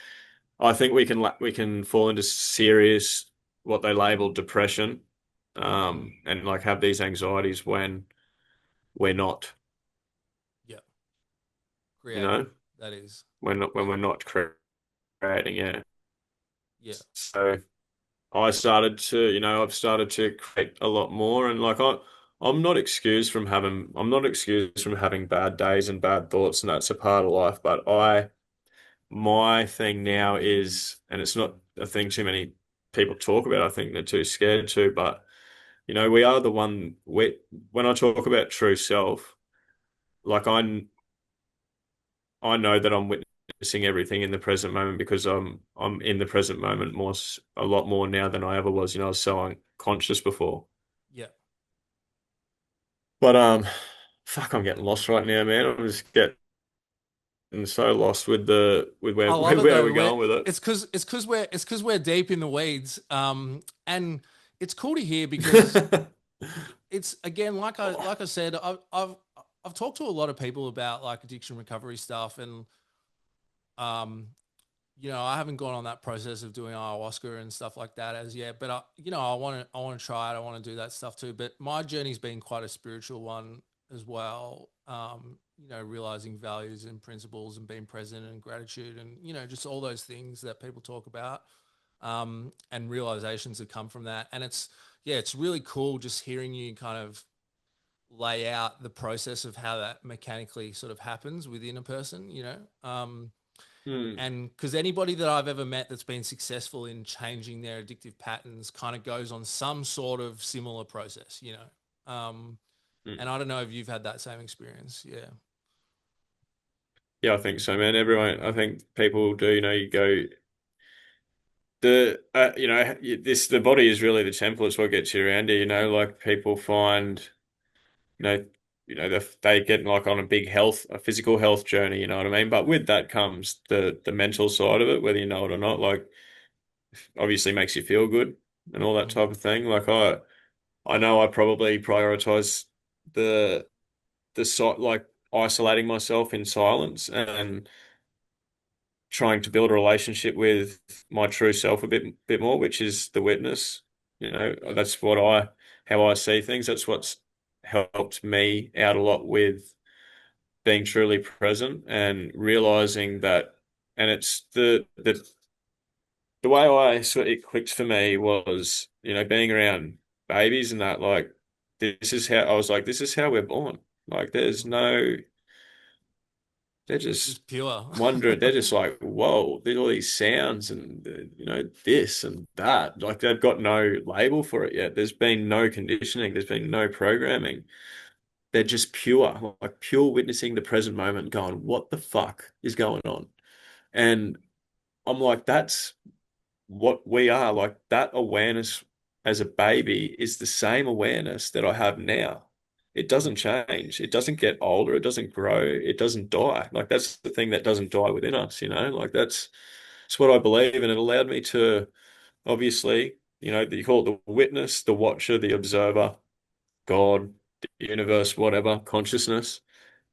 I think we can fall into serious what they label depression, Mm. and like have these anxieties when we're not, Yeah. you Creating. know, That is. when Yeah. we're not creating. Yeah. Yeah. So. I've started to create a lot more and like I'm not excused from having bad days and bad thoughts and that's a part of life, but my thing now is, and it's not a thing too many people talk about, I think they're too scared to, but we are the one when I talk about true self, like I know that I'm witnessing everything in the present moment because I'm in the present moment a lot more now than I ever was. I was so unconscious before. Yeah. But fuck, I'm getting lost right now, man. I'm just getting so lost with the with where I love it where we're though. going with it. It's because we're deep in the weeds. And it's cool to hear because it's again like I said, I've talked to a lot of people about like addiction recovery stuff, and um I haven't gone on that process of doing ayahuasca and stuff like that as yet, but I want to try it. I want to do that stuff too. But my journey's been quite a spiritual one as well. Realizing values and principles and being present and gratitude and just all those things that people talk about, and realizations that come from that. And it's really cool just hearing you kind of lay out the process of how that mechanically sort of happens within a person. Hmm. And because anybody that I've ever met that's been successful in changing their addictive patterns kind of goes on some sort of similar process. Hmm. And I don't know if you've had that same experience. Yeah. Yeah, I think so, man. I think people do. You go the body is really the temple. It's what gets you around here. Like people find you know, they get like on a big a physical health journey, you know what I mean? But with that comes the mental side of it, whether you know it or not, like obviously makes you feel good and all that Mm. type of thing. Like I know I probably prioritize the like isolating myself in silence and trying to build a relationship with my true self a bit more, which is the witness. You know, Yeah. that's how I see things. That's what's helped me out a lot with being truly present and realizing that. And it's the way I sort of, it clicked for me was, being around babies and that, like, this is how I was like, this is how we're born. Like, they're just Just pure. wondering, they're just like, whoa, there's all these sounds and, this and that. Like, they've got no label for it yet. There's been no conditioning, there's been no programming. They're just pure, like pure witnessing the present moment, going, what the fuck is going on? And I'm like, that's what we are. Like that awareness as a baby is the same awareness that I have now. It Mm. doesn't change. It doesn't get older. It doesn't grow. It doesn't die. Like that's the thing that doesn't die within us, Like that's what I believe. And it allowed me to obviously, you call it the witness, the watcher, the observer, God, the universe, whatever, consciousness.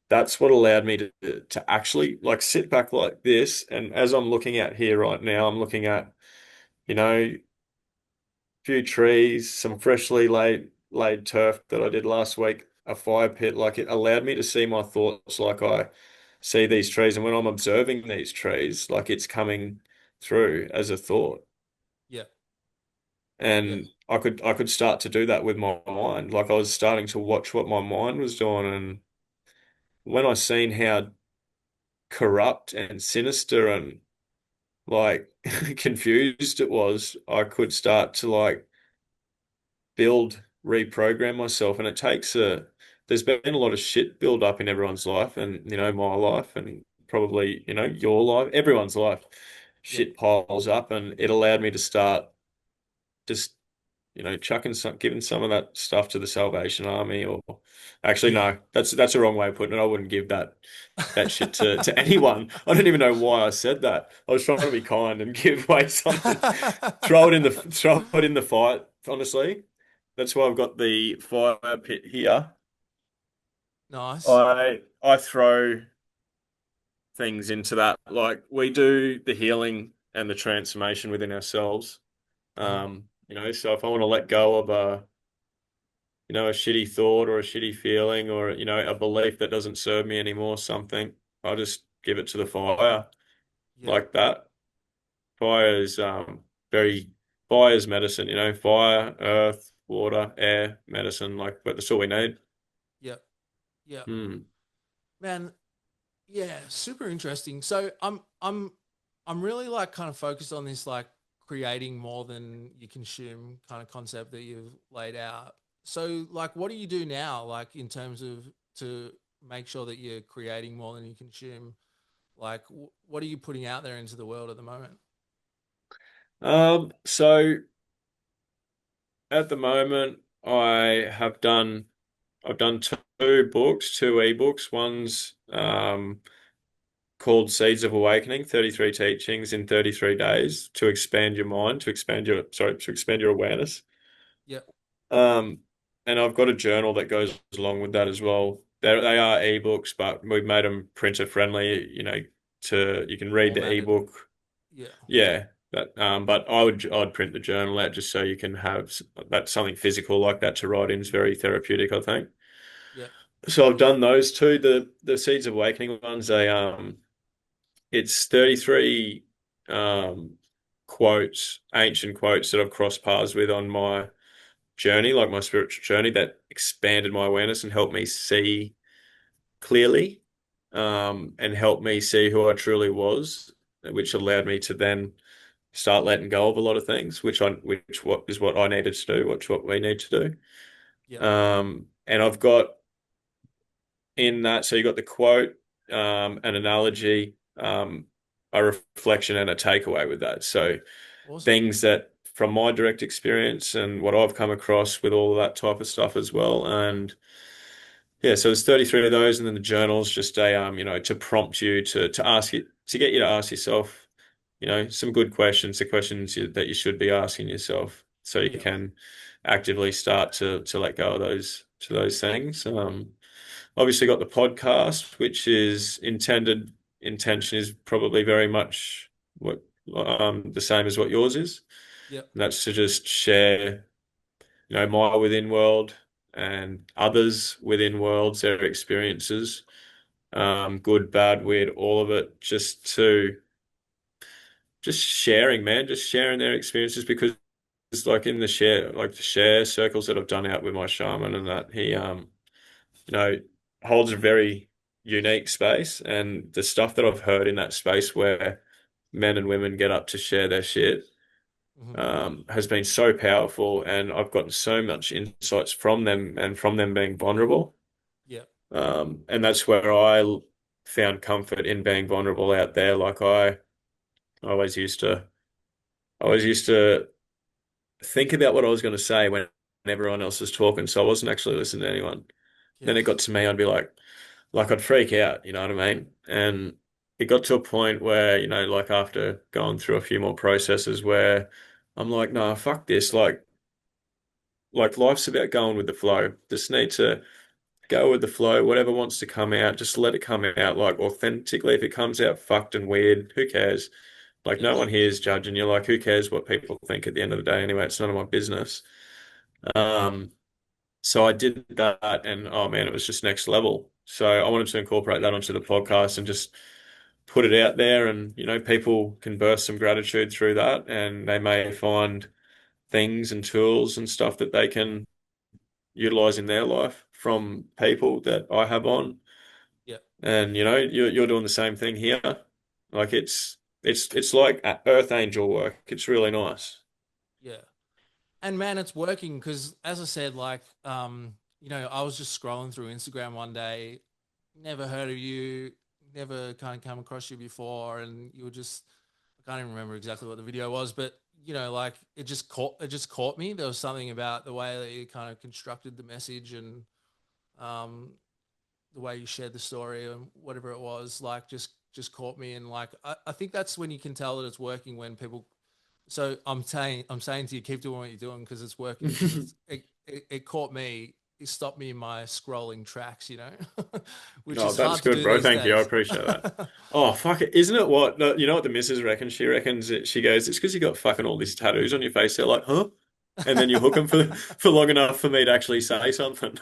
That's what allowed me to actually like sit back like this. And as I'm looking at here right now, I'm looking at, you know, few trees, some freshly laid turf that I did last week, a fire pit. Like it allowed me to see my thoughts like I see these trees. And when I'm observing these trees, like it's coming through as a thought. Yeah. Yeah. And I could start to do that with my mind. Like I was starting to watch what my mind was doing. And when I seen how corrupt and sinister and like confused it was, I could start to like reprogram myself. And there's been a lot of shit build up in everyone's life and, my life and probably, your life, everyone's life. Yeah. Shit piles up and it allowed me to start just, giving some of that stuff to the Salvation Army or actually, Yeah. no, that's the wrong way of putting it. I wouldn't give that shit to anyone. I don't even know why I said that. I was trying to be kind and give away something. Throw it in the fight, honestly. That's why I've got the fire pit here. Nice. I throw things into that. Like we do the healing and the transformation within ourselves. Mm. So if I want to let go of a shitty thought or a shitty feeling or, a belief that doesn't serve me anymore, something, I'll just give it to the fire Yeah. like that. Fire is very fire is medicine, fire, earth, water, air, medicine, like but that's all we need. Yeah. Yeah. Hmm. Man, yeah, super interesting. So I'm really like kind of focused on this like creating more than you consume kind of concept that you've laid out. So like what do you do now like in terms of to make sure that you're creating more than you consume? Like what are you putting out there into the world at the moment? So at the moment I've done two books, two ebooks. One's called Seeds of Awakening, 33 teachings in 33 days to expand your mind, to expand your awareness. Yeah. Um, and I've got a journal that goes along with that as well. They are ebooks, but we've made them printer friendly, you can read the Formatted. ebook. Yeah. Yeah. But I'd print the journal out just so you can have that's something physical like that to write in is very therapeutic, I think. Yeah. So I've done those two. The Seeds of Awakening ones, it's 33 um quotes, ancient quotes that I've crossed paths with on my journey, like my spiritual journey, that expanded my awareness and helped me see clearly, and helped me see who I truly was, which allowed me to then start letting go of a lot of things, which what is what I needed to do, which what we need to Yeah. do. And I've got in that, so you got the quote, an analogy, a reflection, and a takeaway with that. So Awesome. things that from my direct experience and what I've come across with all of that type of stuff as well. And Yeah, so there's 33 of those, and then the journal's just a to prompt you to ask it to get you to ask yourself, some good questions, the questions that you should be asking yourself, so you Yeah. can actively start to let go of those things. Obviously got the podcast, which is intention is probably very much what the same as what yours is. Yeah. And that's to just share, my within world and others within worlds, their experiences, good, bad, weird, all of it, just sharing, man, just sharing their experiences because it's like in the share circles that I've done out with my shaman and that you know, holds a very unique space. And the stuff that I've heard in that space where men and women get up to share their shit Hmm. has been so powerful. And I've gotten so much insights from them and from them being vulnerable. Yeah. And that's where found comfort in being vulnerable out there. Like I always used to, I always used to think about what I was going to say when everyone else was talking. So I wasn't actually listening to anyone. Yeah. Then it got to me, I'd be like I'd freak out, you know what I mean? And it got to a point where, like after going through a few more processes where I'm like, no, fuck this. Like life's about going with the flow. Just need to go with the flow. Whatever wants to come out, just let it come out like authentically. If it comes out fucked and weird, who cares? Like Yeah. no one here is judging you. Like who cares what people think at the end of the day anyway? It's none of my business. Um, So I did that, and oh man, it was just next level. So I wanted to incorporate that onto the podcast and just put it out there, and people can burst some gratitude through that, and they may find things and tools and stuff that they can utilize in their life from people that I have on. Yeah. And you're doing the same thing here. Like it's like Earth Angel work. It's really nice. Yeah. And man, it's working because, as I said, like, I was just scrolling through Instagram one day, never heard of you, never kind of come across you before, and you were just, I can't even remember exactly what the video was, but like it just caught me. There was something about the way that you kind of constructed the message and um, the way you shared the story and whatever it was, like just caught me. And like I think that's when you can tell that it's working when people so I'm saying to you, keep doing what you're doing because it's working. Because it caught me. It stopped me in my scrolling tracks. Which Oh, is that's hard to good, do bro. these Thank you. I days. appreciate that. Oh, fuck it. Isn't it what? No, you know what the missus reckons? She reckons she goes, it's because you got fucking all these tattoos on your face. They're like, huh? And then you hook them for long enough for me to actually say something.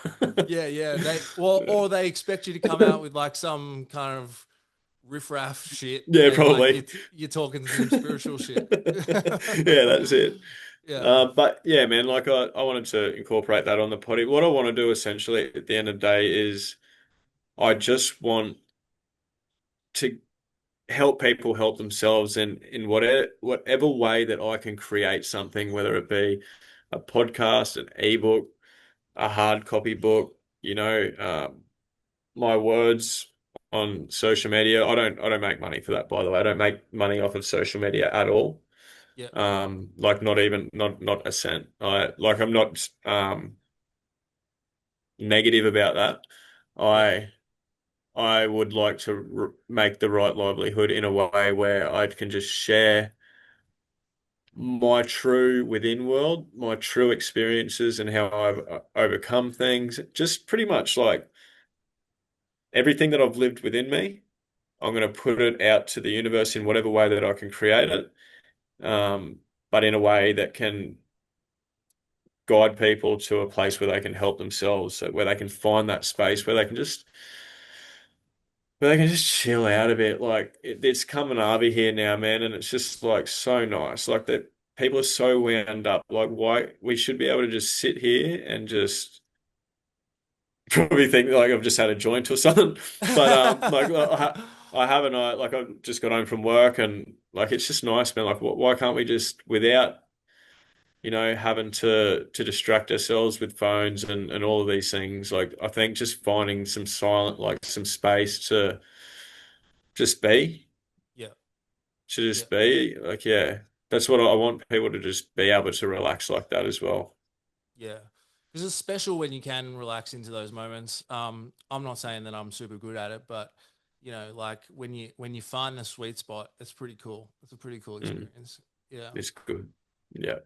Yeah, yeah. Or they expect you to come out with like some kind of riffraff shit, Yeah, and like probably. you're talking some spiritual shit. Yeah, that's it. Yeah, But yeah, man, like I wanted to incorporate that on the potty. What I want to do essentially at the end of the day is I just want to help people help themselves in whatever way that I can create something, whether it be a podcast, an ebook, a hard copy book, my words on social media. I don't make money for that, by the way. I don't make money off of social media at all. yeah, Like not even not a cent. I'm not negative about that. yeah, I would like to make the right livelihood in a way where I can just share my true within world, my true experiences and how I've overcome things. Just pretty much like everything that I've lived within me, I'm going to put it out to the universe in whatever way that I can create it, but in a way that can guide people to a place where they can help themselves, so where they can find that space where they can just chill out a bit. Like it's come an Arby here now, man, and it's just like so nice. Like that people are so wound up. Like why we should be able to just sit here and just probably think like I've just had a joint or something. But like I haven't. Like I've just got home from work and like it's just nice, man. Like why can't we just without having to distract ourselves with phones and all of these things. Like I think just finding some silent, like some space just be, yeah, to yeah. just be. Like yeah, that's what I want people to just be able to relax like that as well. Yeah. because it's special when you can relax into those moments. I'm not saying that I'm super good at it, but you know, like when you find the sweet spot, it's pretty cool. It's a pretty cool Mm, experience. Yeah. it's good. Yeah.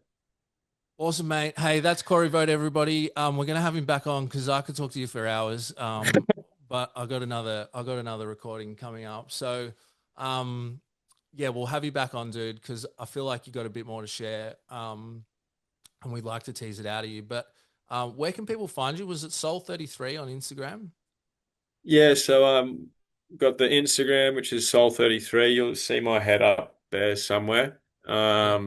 Awesome, mate. Hey, that's Cory Vogt, everybody. We're gonna have him back on because I could talk to you for hours. But I got another recording coming up. So, um, yeah, we'll have you back on, dude, because I feel like you got a bit more to share. And we'd like to tease it out of you. But where can people find you? Was it Soul33 on Instagram? Yeah, so got the Instagram, which is Soul33. You'll see my head up there somewhere. Yeah.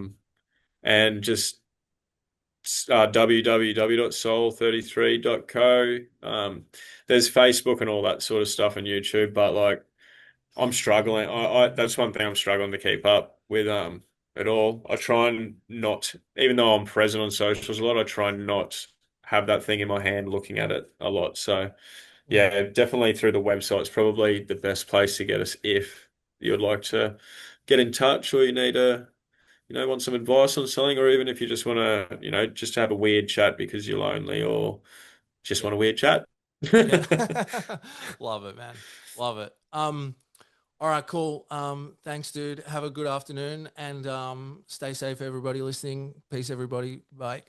And just www.soul33.co. There's Facebook and all that sort of stuff on YouTube, but like I'm struggling. I that's one thing I'm struggling to keep up with at all. I try and not, even though I'm present on socials a lot, I try and not have that thing in my hand looking at it a lot. So Mm. yeah, definitely through the website is probably the best place to get us if you'd like to get in touch or you need a, want some advice on something, or even if you just want to, just have a weird chat because you're lonely or just Yeah. want a weird chat. Yeah. Love it, man. Love it. All right, cool. Thanks, dude. Have a good afternoon and stay safe, everybody listening. Peace, everybody. Bye.